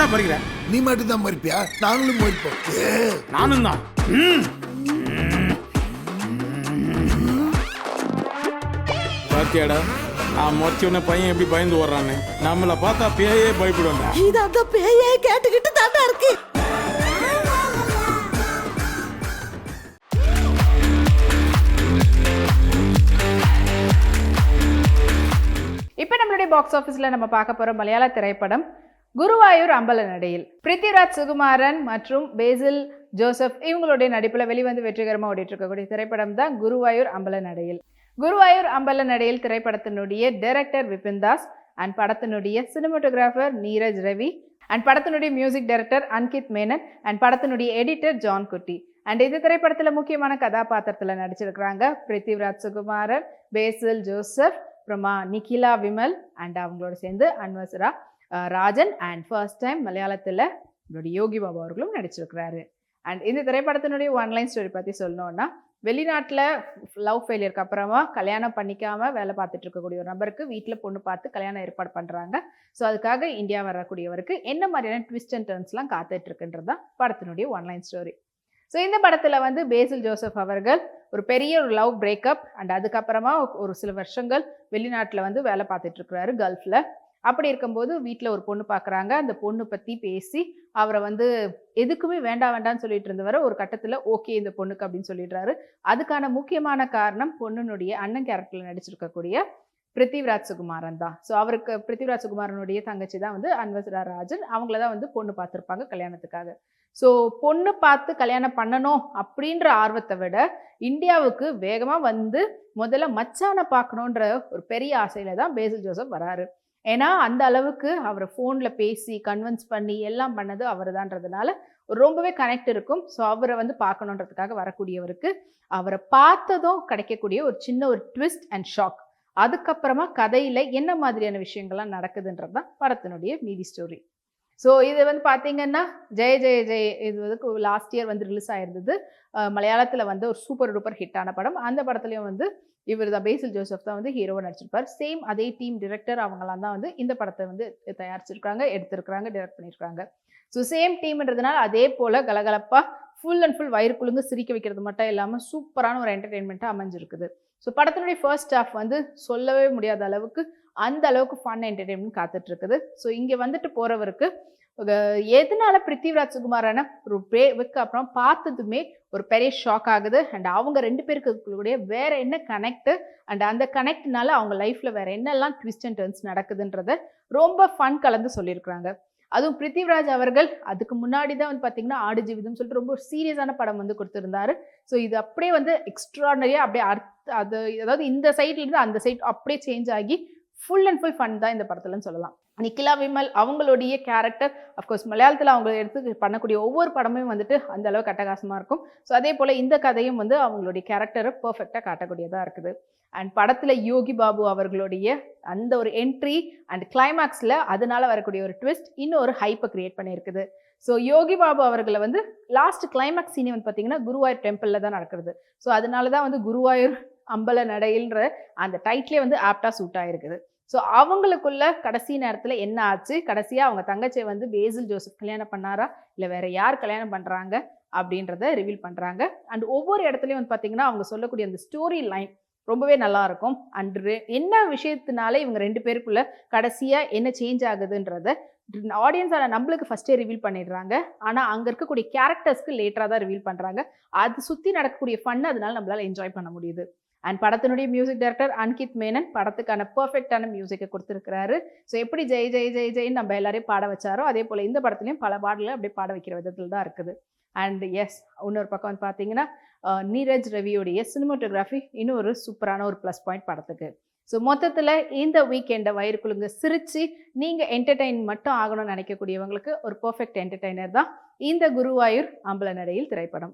ஏடா பறிக்கிற? நீ மட்டும் தான் மறிப்பியா? நாங்களும் மறிப்போம். நானும் தான். பாத்தியாடா, நான் மொச்சோன்ன பையன் எப்படி பயந்து ஓடுறான்னு. நம்மளை பார்த்தா பேயே பயப்படுவாங்க. இது அந்த பேயே கேட்டுக்கிட்டு தாண்டா இருக்கு. இப்போ நம்மளுடைய பாக்ஸ் ஆஃபீஸில் நம்ம பார்க்க போகிற மலையாள திரைப்படம் குருவாயூர் அம்பல நடையில். பிருத்திவிராஜ் சுகுமாரன் மற்றும் பேசில் ஜோசப் இவங்களுடைய நடிப்பில் வெளிவந்து வெற்றிகரமாக ஓடிட்டு இருக்கக்கூடிய திரைப்படம் தான் குருவாயூர் அம்பல நடையில். குருவாயூர் அம்பல நடையில் திரைப்படத்தினுடைய டைரக்டர் விபின் தாஸ் அண்ட் படத்தினுடைய சினிமாட்டோகிராஃபர் நீரஜ் ரவி அண்ட் படத்தினுடைய music director Ankit Menon and படத்தினுடைய எடிட்டர் ஜான் குட்டி. அண்ட் இந்த திரைப்படத்தில் முக்கியமான கதாபாத்திரத்தில் நடிச்சிருக்கிறாங்க பிருத்திவிராஜ் சுகுமாரன், பேசில் ஜோசப், அப்புறமா நிகிலா விமல் அண்ட் அவங்களோட சேர்ந்து அன்வசரா ராஜன் அண்ட் ஃபர்ஸ்ட் டைம் மலையாளத்தில் நம்மளுடைய யோகி பாபு அவர்களும் நடிச்சிருக்கிறாரு. அண்ட் இந்த திரைப்படத்தினுடைய ஒன்லைன் ஸ்டோரி பற்றி சொல்லணும்னா, வெளிநாட்டில் லவ் ஃபெயிலியருக்கு அப்புறமா கல்யாணம் பண்ணிக்காமல் வேலை பார்த்துட்டு இருக்கக்கூடிய ஒரு நபருக்கு வீட்டில் பொண்ணு பார்த்து கல்யாணம் ஏற்பாடு பண்ணுறாங்க. ஸோ அதுக்காக இந்தியா வரக்கூடியவருக்கு என்ன மாதிரியான ட்விஸ்ட் அண்ட் டர்ன்ஸ்லாம் காத்துட்ருக்குன்றது தான் படத்தினுடைய ஒன்லைன் ஸ்டோரி. ஸோ இந்த படத்தில் வந்து பேசில் ஜோசப் அவர்கள் ஒரு பெரிய ஒரு லவ் பிரேக்கப் அண்ட் அதுக்கப்புறமா ஒரு சில வருஷங்கள் வெளிநாட்டில் வந்து வேலை பார்த்துட்ருக்கிறாரு கல்ஃபில். அப்படி இருக்கும்போது வீட்டில் ஒரு பொண்ணு பார்க்குறாங்க. அந்த பொண்ணு பற்றி பேசி அவரை வந்து எதுக்குமே வேண்டான்னு சொல்லிட்டு இருந்தவரை ஒரு கட்டத்தில் ஓகே இந்த பொண்ணுக்கு அப்படின்னு சொல்லிடுறாரு. அதுக்கான முக்கியமான காரணம் பொண்ணுனுடைய அண்ணன் கேரக்டரில் நடிச்சிருக்கக்கூடிய பிருத்திவிராஜ் சுகுமாரன் தான். ஸோ அவருக்கு பிருத்திவிராஜ் சுகுமாரனுடைய தங்கச்சி தான் வந்து அன்வசரா ராஜன். அவங்கள தான் வந்து பொண்ணு பார்த்துருப்பாங்க கல்யாணத்துக்காக. ஸோ பொண்ணு பார்த்து கல்யாணம் பண்ணணும் அப்படின்ற ஆர்வத்தை விட இந்தியாவுக்கு வேகமாக வந்து முதல்ல மச்சானை பார்க்கணுன்ற ஒரு பெரிய ஆசையில் தான் பேசில் ஜோசப் வராரு. ஏன்னா அந்த அளவுக்கு அவரை ஃபோனில் பேசி கன்வின்ஸ் பண்ணி எல்லாம் பண்ணது அவர் தான்றதுனால ரொம்பவே கனெக்ட் இருக்கும். ஸோ அவரை வந்து பார்க்கணுன்றதுக்காக வரக்கூடியவருக்கு அவரை பார்த்ததும் கிடைக்கக்கூடிய ஒரு சின்ன ஒரு ட்விஸ்ட் அண்ட் ஷாக், அதுக்கப்புறமா கதையில் என்ன மாதிரியான விஷயங்கள்லாம் நடக்குதுன்றது தான் படத்தினுடைய மீதி ஸ்டோரி. ஸோ இது வந்து பார்த்தீங்கன்னா ஜெய ஜெய ஜெய இது வந்து லாஸ்ட் இயர் வந்து ரிலீஸ் ஆயிருந்தது. மலையாளத்தில் வந்து ஒரு சூப்பர் டூப்பர் ஹிட்டான படம். அந்த படத்துலையும் வந்து இவர் தான் பேசில் ஜோசப் தான் வந்து ஹீரோவாக நடிச்சிருப்பார். சேம் அதே டீம் டிரெக்டர் அவங்களாம் தான் வந்து இந்த படத்தை வந்து தயாரிச்சிருக்காங்க, எடுத்திருக்கிறாங்க, டைரக்ட் பண்ணியிருக்காங்க. ஸோ சேம் டீம்ன்றதுனால அதே போல் கலகலப்பாக ஃபுல் அண்ட் ஃபுல் வயிறு குலுங்க சிரிக்க வைக்கிறது மட்டும் இல்லாமல் சூப்பரான ஒரு என்டர்டெயின்மெண்ட்டாக அமைஞ்சிருக்குது. ஸோ படத்தினுடைய ஃபர்ஸ்ட் ஹாஃப் வந்து சொல்லவே முடியாத அளவுக்கு அந்த அளவுக்கு ஃபன் என்டர்டெயின்மெண்ட் காத்துட்ருக்குது. ஸோ இங்கே வந்துட்டு போகிறவருக்கு எதனால பிருத்திவிராஜ் சுகுமாரான ஒரு பிரேவுக்கு அப்புறம் பார்த்ததுமே ஒரு பெரிய ஷாக் ஆகுது. அண்ட் அவங்க ரெண்டு பேருக்கு வேற என்ன கனெக்ட் அண்ட் அந்த கனெக்ட்னால அவங்க லைஃப்ல வேற என்னெல்லாம் ட்விஸ்ட் அண்ட் டர்ன்ஸ் நடக்குதுன்றத ரொம்ப ஃபன் கலந்து சொல்லியிருக்கிறாங்க. அதுவும் பிருத்திவிராஜ் அவர்கள் அதுக்கு முன்னாடி தான் வந்து பார்த்தீங்கன்னா ஆடு ஜீவிதம் சொல்லிட்டு ரொம்ப சீரியஸான படம் வந்து கொடுத்துருந்தாரு. ஸோ இது அப்படியே வந்து எக்ஸ்ட்ரானரியாக அப்படியே அது அதாவது இந்த சைட்லேருந்து அந்த சைட் அப்படியே சேஞ்ச் ஆகி ஃபுல் அண்ட் ஃபுல் ஃபன் தான் இந்த படத்துலன்னு சொல்லலாம். நிகிலா விமல் அவங்களுடைய கேரக்டர் அஃப்கோர்ஸ் மலையாளத்தில் அவங்க எடுத்து பண்ணக்கூடிய ஒவ்வொரு படமும் வந்துட்டு அந்த அளவுக்கு அட்டகாசமாக இருக்கும். ஸோ அதே போல் இந்த கதையும் வந்து அவங்களுடைய கேரக்டரை பர்ஃபெக்டாக காட்டக்கூடியதாக இருக்குது. அண்ட் படத்தில் யோகி பாபு அவர்களுடைய அந்த ஒரு என்ட்ரி அண்ட் கிளைமேக்ஸில் அதனால வரக்கூடிய ஒரு ட்விஸ்ட் இன்னும் ஒரு ஹைப்பை கிரியேட் பண்ணியிருக்குது. ஸோ யோகி பாபு அவர்களை வந்து லாஸ்ட் கிளைமேக்ஸ் சீனி வந்து பார்த்தீங்கன்னா குருவாயூர் டெம்பிளில் தான் நடக்கிறது. ஸோ அதனால தான் வந்து குருவாயூர் அம்பல நடையில்ன்ற அந்த டைட்டிலே வந்து ஆப்டாக சூட் ஆகிருக்குது. ஸோ அவங்களுக்குள்ள கடைசி நேரத்தில் என்ன ஆச்சு, கடைசியாக அவங்க தங்கச்சியை வந்து பேசில் ஜோசப் கல்யாணம் பண்ணாரா இல்லை வேற யார் கல்யாணம் பண்ணுறாங்க அப்படின்றத ரிவீல் பண்ணுறாங்க. அண்ட் ஒவ்வொரு இடத்துலையும் வந்து பார்த்தீங்கன்னா அவங்க சொல்லக்கூடிய அந்த ஸ்டோரி லைன் ரொம்பவே நல்லா இருக்கும். அண்ட் என்ன விஷயத்தினால இவங்க ரெண்டு பேருக்குள்ள கடைசியாக என்ன சேஞ்ச் ஆகுதுன்றத ஆடியன்ஸான நம்மளுக்கு ஃபஸ்ட்டே ரிவீல் பண்ணிடுறாங்க. ஆனால் அங்கே இருக்கக்கூடிய கேரக்டர்ஸ்க்கு லேட்டராக தான் ரிவீல் பண்ணுறாங்க. அது சுற்றி நடக்கக்கூடிய ஃபன் அதனால நம்மளால் என்ஜாய் பண்ண முடியுது. அண்ட் படத்தினுடைய மியூசிக் டைரக்டர் அன்கித் மேனன் படத்துக்கான பர்ஃபெக்டான மியூசிக்கை கொடுத்துருக்கிறாரு. ஸோ எப்படி ஜெய் ஜெய் ஜெய் ஜெயின்னு நம்ம எல்லாரையும் பாட வச்சாரோ அதே போல் இந்த படத்துலையும் பல பாடல்கள் அப்படியே பாட வைக்கிற விதத்தில் தான் இருக்குது. அண்ட் எஸ் இன்னொரு பக்கம் வந்து பார்த்தீங்கன்னா நீரஜ் ரவியோடைய சினிமாட்டோகிராஃபி இன்னும் ஒரு சூப்பரான ஒரு ப்ளஸ் பாயிண்ட் படத்துக்கு. ஸோ மொத்தத்தில் இந்த வீக்கெண்டை வயிறுக்குழுங்க சிரித்து நீங்கள் என்டர்டெயின் மட்டும் ஆகணும்னு நினைக்கக்கூடியவங்களுக்கு ஒரு பர்ஃபெக்ட் என்டர்டெய்னர் தான் இந்த குருவாயூர் அம்பல நடையில் திரைப்படம்.